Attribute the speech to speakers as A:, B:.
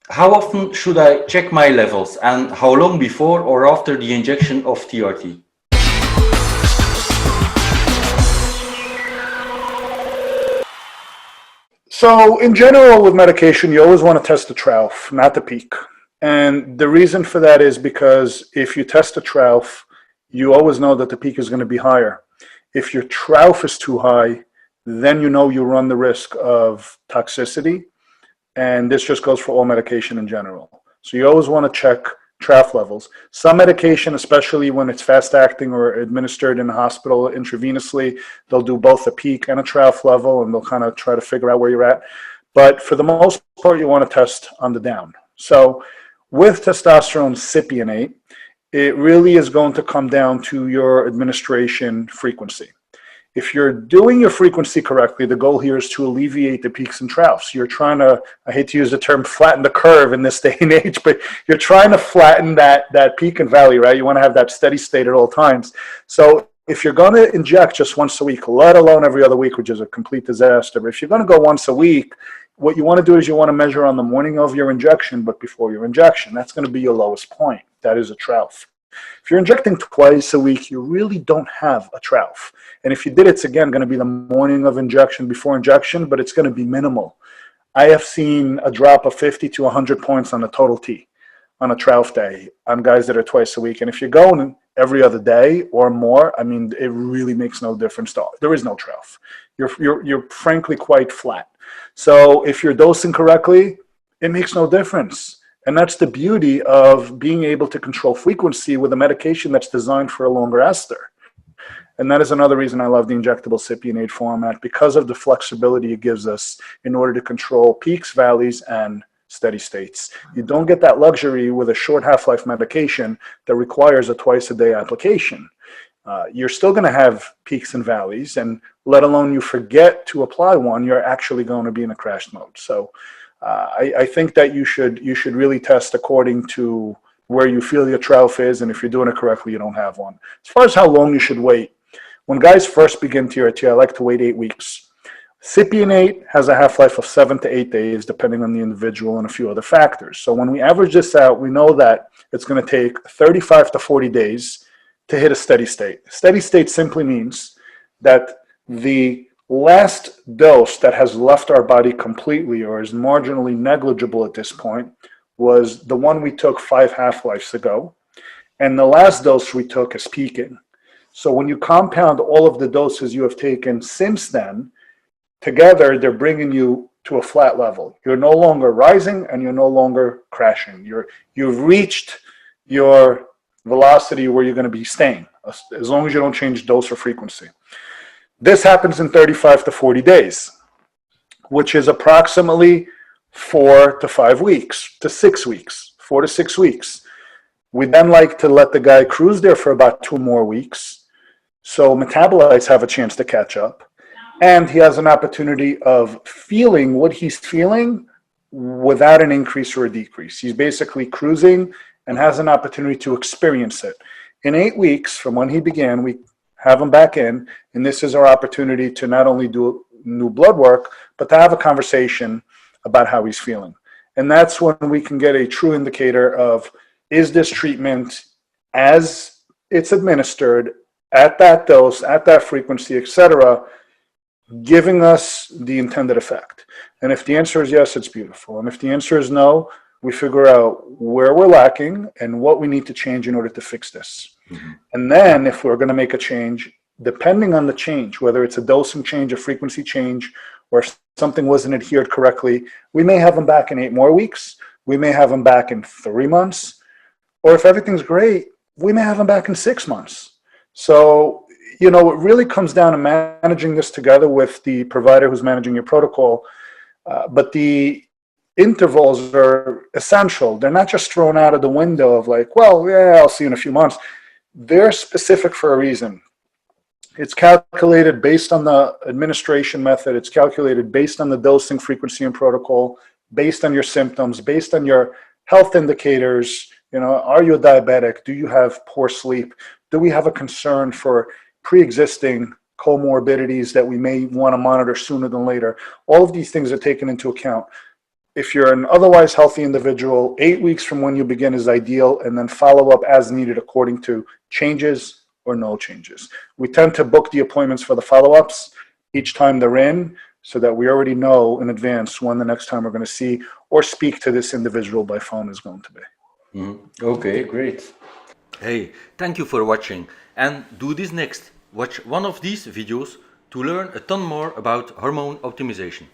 A: How often should I check my levels, and how long before or after the injection of TRT?
B: So in general with medication, you always want to test the trough, not the peak. And the reason for that is because if you test the trough, you always know that the peak is going to be higher. If your trough is too high, then you know you run the risk of toxicity. And this just goes for all medication in general. So you always want to check trough levels. Some medication, especially when it's fast acting or administered in the hospital intravenously, they'll do both a peak and a trough level, and they'll kind of try to figure out where you're at. But for the most part, you want to test on the down. So with testosterone cypionate, it really is going to come down to your administration frequency. If you're doing your frequency correctly, the goal here is to alleviate the peaks and troughs. You're trying to, I hate to use the term flatten the curve in this day and age, but you're trying to flatten that peak and valley, right? You want to have that steady state at all times. So if you're going to inject just once a week, let alone every other week, which is a complete disaster, but if you're going to go once a week, what you want to do is you want to measure on the morning of your injection, but before your injection. That's going to be your lowest point. That is a trough. If you're injecting twice a week, you really don't have a trough. And if you did, it's again going to be the morning of injection, before injection, but it's going to be minimal. I have seen a drop of 50 to 100 points on a total T on a trough day on guys that are twice a week. And if you're going every other day or more, I mean, it really makes no difference. There is no trough. You're frankly quite flat. So if you're dosing correctly, it makes no difference. And that's the beauty of being able to control frequency with a medication that's designed for a longer ester. And that is another reason I love the injectable cypionate format, because of the flexibility it gives us in order to control peaks, valleys, and steady states. You don't get that luxury with a short half-life medication that requires a twice-a-day application. You're still going to have peaks and valleys, and let alone you forget to apply one, you're actually going to be in a crash mode. So I think that you should really test according to where you feel your trough is, and if you're doing it correctly, you don't have one. As far as how long you should wait, when guys first begin TRT, I like to wait 8 weeks. Cypionate has a half-life of 7 to 8 days, depending on the individual and a few other factors. So when we average this out, we know that it's going to take 35 to 40 days to hit a steady state. Steady state simply means that the last dose that has left our body completely or is marginally negligible at this point was the one we took 5 half-lives ago, and the last dose we took is peaking. So when you compound all of the doses you have taken since then, together they're bringing you to a flat level. You're no longer rising and you're no longer crashing. You've reached your velocity where you're going to be staying, as long as you don't change dose or frequency. This happens in 35 to 40 days, which is approximately 4 to 5 weeks to 6 weeks, 4 to 6 weeks. We then like to let the guy cruise there for about 2 more weeks, so metabolites have a chance to catch up, and he has an opportunity of feeling what he's feeling without an increase or a decrease. He's basically cruising and has an opportunity to experience it. In 8 weeks from when he began, we have him back in, and this is our opportunity to not only do new blood work, but to have a conversation about how he's feeling. And that's when we can get a true indicator of, is this treatment, as it's administered, at that dose, at that frequency, etc., giving us the intended effect? And if the answer is yes, it's beautiful. And if the answer is no, we figure out where we're lacking and what we need to change in order to fix this. Mm-hmm. And then if we're going to make a change, depending on the change, whether it's a dosing change, a frequency change, or something wasn't adhered correctly, we may have them back in 8 more weeks. We may have them back in 3 months. Or if everything's great, we may have them back in 6 months. So, you know, it really comes down to managing this together with the provider who's managing your protocol. But the intervals are essential. They're not just thrown out of the window of like, well, yeah, I'll see you in a few months. They're specific for a reason. It's calculated based on the administration method. It's calculated based on the dosing frequency and protocol, based on your symptoms, based on your health indicators. You know, are you a diabetic? Do you have poor sleep? Do we have a concern for pre-existing comorbidities that we may want to monitor sooner than later? All of these things are taken into account. If you're an otherwise healthy individual, 8 weeks from when you begin is ideal, and then follow up as needed according to changes or no changes. We tend to book the appointments for the follow-ups each time they're in, so that we already know in advance when the next time we're going to see or speak to this individual by phone is going to be.
A: Okay, great. Hey, thank you for watching, and do this next. Watch one of these videos to learn a ton more about hormone optimization.